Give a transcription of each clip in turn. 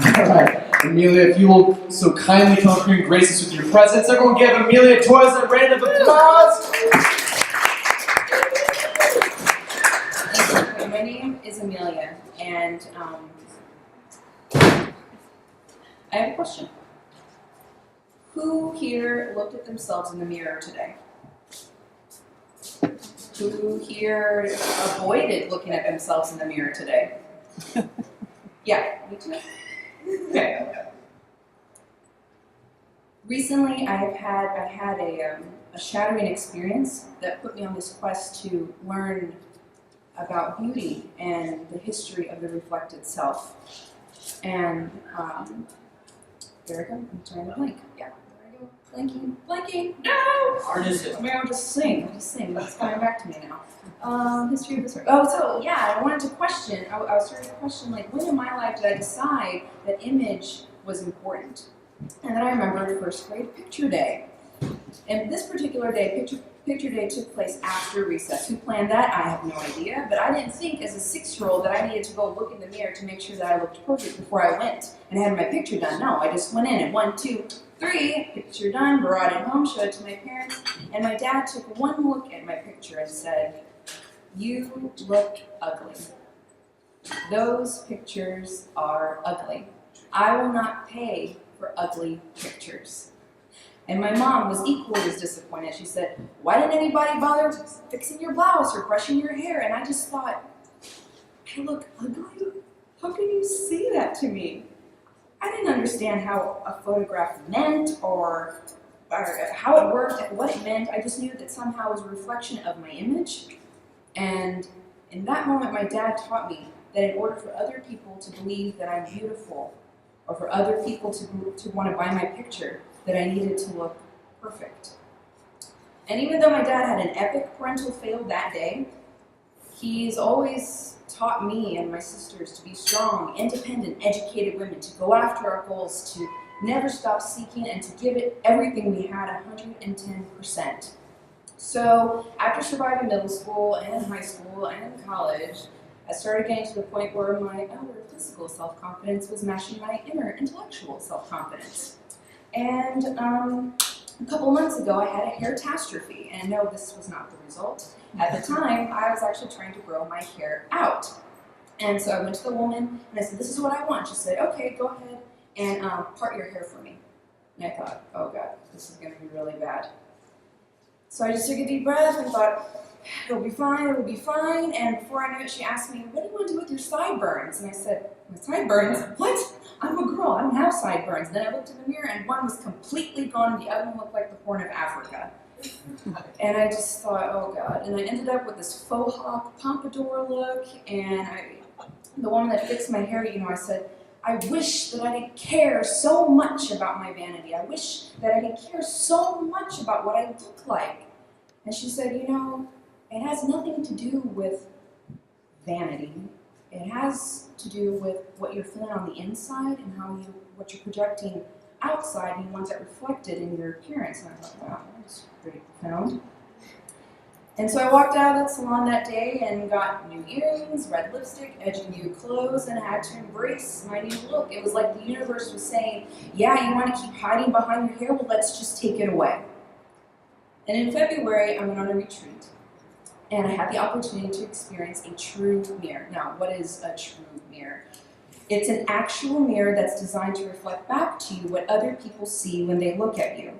Alright, Amelia, if you will so kindly come up here and grace us with your presence, everyone give Amelia Torres a round of applause. My name is Amelia, and I have a question. Who here looked at themselves in the mirror today? Who here avoided looking at themselves in the mirror today? Yeah, me too. Okay. Recently, I had a shattering experience that put me on this quest to learn about beauty and the history of the reflected self. And there I go. I'm trying to blink. Yeah, there I go. Blinking. No! Hard is it? I mean, I'll just sing. It's coming back to me now. History of this work. Oh, so yeah, I wanted to question. I was starting to question, like, when in my life did I decide that image was important? And then I remembered first grade picture day. And this particular day, picture day took place after recess. Who planned that? I have no idea. But I didn't think as a 6-year-old that I needed to go look in the mirror to make sure that I looked perfect before I went and had my picture done. No, I just went in and 1, 2, 3, picture done, brought it home, showed it to my parents. And my dad took one look at my picture and said, "You look ugly. Those pictures are ugly. I will not pay for ugly pictures." And my mom was equally as disappointed. She said, "Why didn't anybody bother fixing your blouse or brushing your hair?" And I just thought, I look ugly? How can you say that to me? I didn't understand how a photograph meant or how it worked, what it meant. I just knew that somehow it was a reflection of my image. And in that moment, my dad taught me that in order for other people to believe that I'm beautiful, or for other people to want to buy my picture, that I needed to look perfect. And even though my dad had an epic parental fail that day, he's always taught me and my sisters to be strong, independent, educated women, to go after our goals, to never stop seeking, and to give it everything we had 110%. So after surviving middle school and high school and college, I started getting to the point where my outer physical self-confidence was matching my inner intellectual self-confidence. And a couple months ago, I had a hair catastrophe, and no, this was not the result. At the time, I was actually trying to grow my hair out. And so I went to the woman, and I said, "This is what I want." She said, "Okay, go ahead and part your hair for me." And I thought, oh God, this is going to be really bad. So I just took a deep breath and thought, it'll be fine. And before I knew it, she asked me, "What do you want to do with your sideburns?" And I said, "My sideburns? What? I'm a girl, I don't have sideburns." And then I looked in the mirror and one was completely gone and the other one looked like the Horn of Africa. And I just thought, oh God. And I ended up with this faux hawk pompadour look, and the woman that fixed my hair, I said, "I wish that I didn't care so much about my vanity. I wish that I didn't care so much about what I look like." And she said, "It has nothing to do with vanity. It has to do with what you're feeling on the inside and what you're projecting outside, and you want that reflected in your appearance." And I thought, wow, that's pretty profound. And so I walked out of that salon that day and got new earrings, red lipstick, edgy new clothes, and I had to embrace my new look. It was like the universe was saying, "Yeah, you want to keep hiding behind your hair? Well, let's just take it away." And in February, I went on a retreat. And I had the opportunity to experience a true mirror. Now, what is a true mirror? It's an actual mirror that's designed to reflect back to you what other people see when they look at you.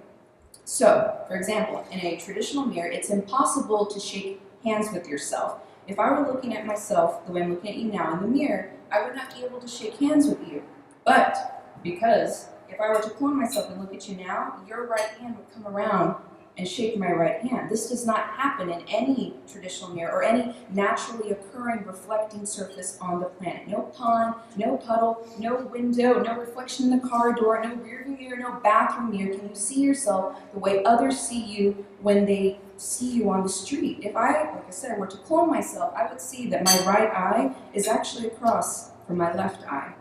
So, for example, in a traditional mirror, it's impossible to shake hands with yourself. If I were looking at myself the way I'm looking at you now in the mirror, I would not be able to shake hands with you. But because if I were to clone myself and look at you now, your right hand would come around and shake my right hand. This does not happen in any traditional mirror or any naturally occurring reflecting surface on the planet. No pond, no puddle, no window, no reflection in the car door, no rearview mirror, no bathroom mirror. Can you see yourself the way others see you when they see you on the street? If I, like I said, were to clone myself, I would see that my right eye is actually across from my left eye.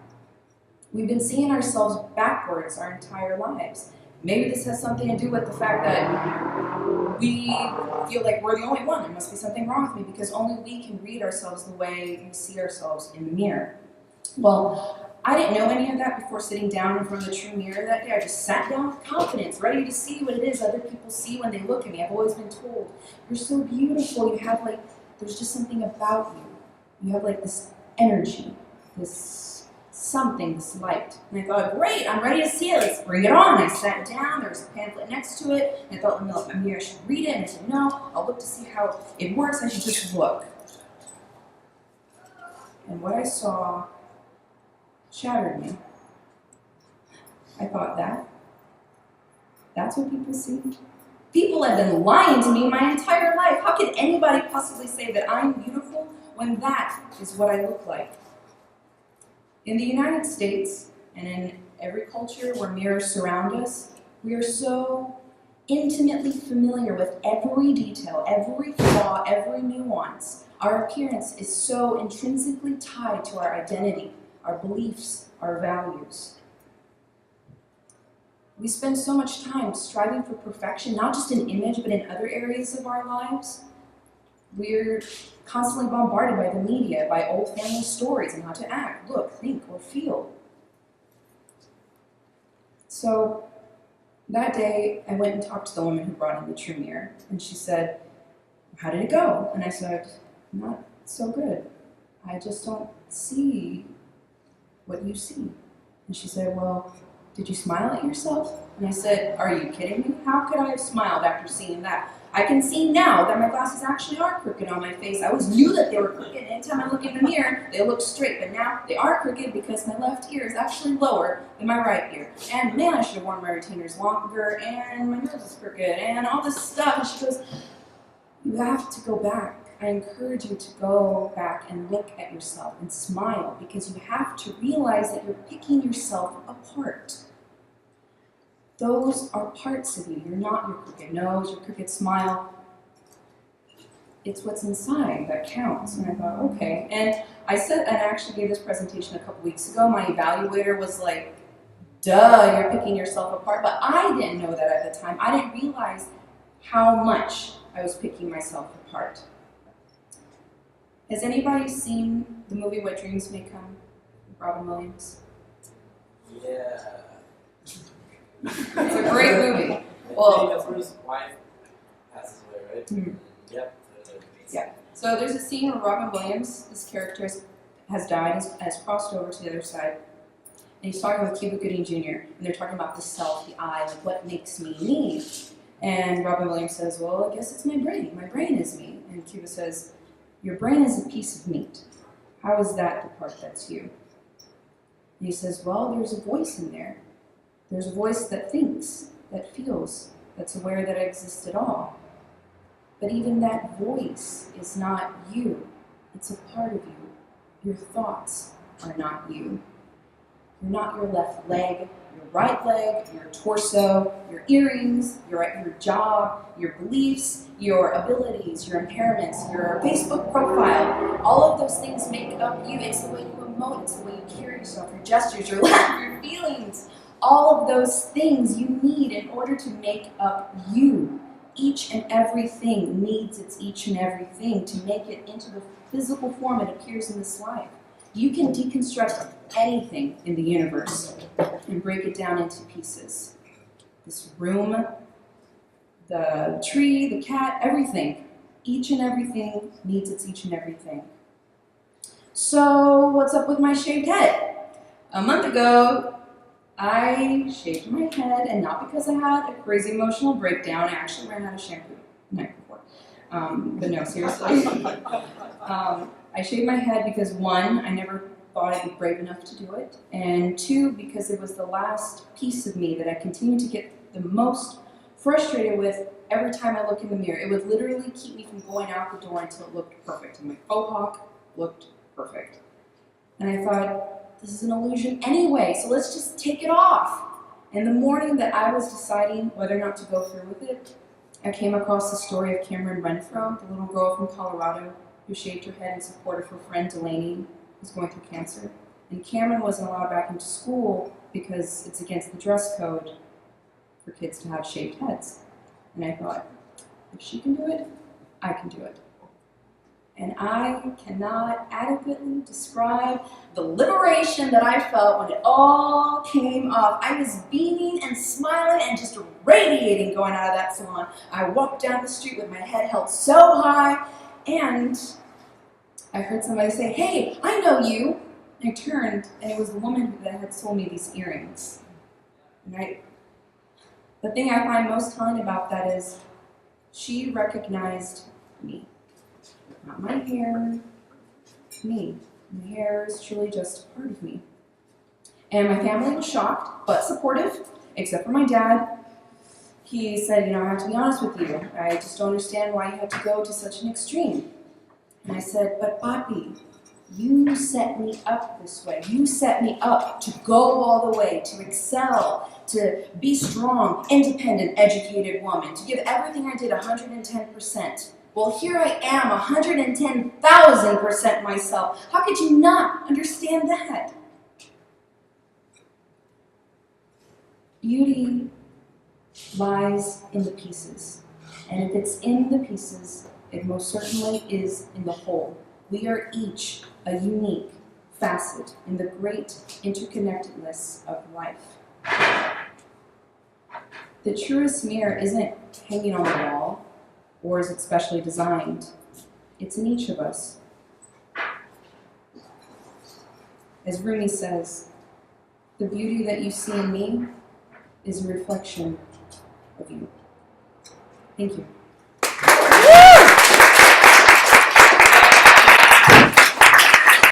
We've been seeing ourselves backwards our entire lives. Maybe this has something to do with the fact that we feel like we're the only one. There must be something wrong with me because only we can read ourselves the way we see ourselves in the mirror. Well, I didn't know any of that before sitting down in front of the true mirror that day. I just sat down with confidence, ready to see what it is other people see when they look at me. I've always been told, you're so beautiful. You have like, there's just something about you. You have like this energy, this something, this light. And I thought, great, I'm ready to see it. Let's bring it on. I sat down. There was a pamphlet next to it. And I thought, maybe I should read it. And I said, no, I'll look to see how it works. I should just look. And what I saw shattered me. I thought, that's what people see? People have been lying to me my entire life. How could anybody possibly say that I'm beautiful when that is what I look like? In the United States, and in every culture where mirrors surround us, we are so intimately familiar with every detail, every flaw, every nuance. Our appearance is so intrinsically tied to our identity, our beliefs, our values. We spend so much time striving for perfection, not just in image, but in other areas of our lives. We're constantly bombarded by the media, by old family stories on how to act, look, think, or feel. So that day, I went and talked to the woman who brought in the true mirror, and she said, how did it go? And I said, not so good. I just don't see what you see. And she said, well, did you smile at yourself? And I said, are you kidding me? How could I have smiled after seeing that? I can see now that my glasses actually are crooked on my face. I always knew that they were crooked. Anytime I look in the mirror, they look straight. But now they are crooked because my left ear is actually lower than my right ear. And man, I should have worn my retainers longer. And my nose is crooked. And all this stuff. And she goes, you have to go back. I encourage you to go back and look at yourself and smile, because you have to realize that you're picking yourself apart. Those are parts of you. You're not your crooked nose, your crooked smile. It's what's inside that counts. And I thought, okay. And I actually gave this presentation a couple weeks ago. My evaluator was like, duh, you're picking yourself apart. But I didn't know that at the time. I didn't realize how much I was picking myself apart. Has anybody seen the movie What Dreams May Come? Robin Williams? Yeah. It's a great movie. Well, that's where his wife passes away, right? Mm-hmm. Yep. Yeah. So there's a scene where Robin Williams, his character, has died, has crossed over to the other side, and he's talking with Cuba Gooding Jr., and they're talking about the self, the I, like what makes me me. And Robin Williams says, well, I guess it's my brain. My brain is me. And Cuba says, your brain is a piece of meat. How is that the part that's you? And he says, well, there's a voice in there. There's a voice that thinks, that feels, that's aware that I exist at all. But even that voice is not you. It's a part of you. Your thoughts are not you. You're not your left leg, your right leg, your torso, your earrings, your job, your beliefs, your abilities, your impairments, your Facebook profile. All of those things make up you. It's the way you emote, it's the way you carry yourself, your gestures, your laugh, your feelings. All of those things you need in order to make up you. Each and everything needs its each and everything to make it into the physical form it appears in this life. You can deconstruct anything in the universe and break it down into pieces. This room, the tree, the cat, everything. Each and everything needs its each and everything. So what's up with my shaved head? A month ago, I shaved my head, and not because I had a crazy emotional breakdown. I actually ran out of shampoo the night before. But no, seriously. I shaved my head because, one, I never thought I'd be brave enough to do it, and two, because it was the last piece of me that I continued to get the most frustrated with every time I look in the mirror. It would literally keep me from going out the door until it looked perfect, and my faux hawk looked perfect. And I thought, this is an illusion anyway, so let's just take it off. And the morning that I was deciding whether or not to go through with it, I came across the story of Cameron Renfro, the little girl from Colorado who shaved her head in support of her friend Delaney, who's going through cancer. And Cameron wasn't allowed back into school because it's against the dress code for kids to have shaved heads. And I thought, if she can do it, I can do it. And I cannot adequately describe the liberation that I felt when it all came off. I was beaming and smiling and just radiating going out of that salon. I walked down the street with my head held so high, and I heard somebody say, "Hey, I know you." And I turned, and it was the woman that had sold me these earrings. And the thing I find most telling about that is she recognized me. Not my hair, me. My hair is truly just part of me. And my family was shocked, but supportive, except for my dad. He said, I have to be honest with you. I just don't understand why you had to go to such an extreme. And I said, but Papi, you set me up this way. You set me up to go all the way, to excel, to be strong, independent, educated woman, to give everything I did 110%. Well, here I am, 110,000% myself. How could you not understand that? Beauty lies in the pieces. And if it's in the pieces, it most certainly is in the whole. We are each a unique facet in the great interconnectedness of life. The truest mirror isn't hanging on the wall, or is it specially designed? It's in each of us. As Rumi says, the beauty that you see in me is a reflection of you. Thank you.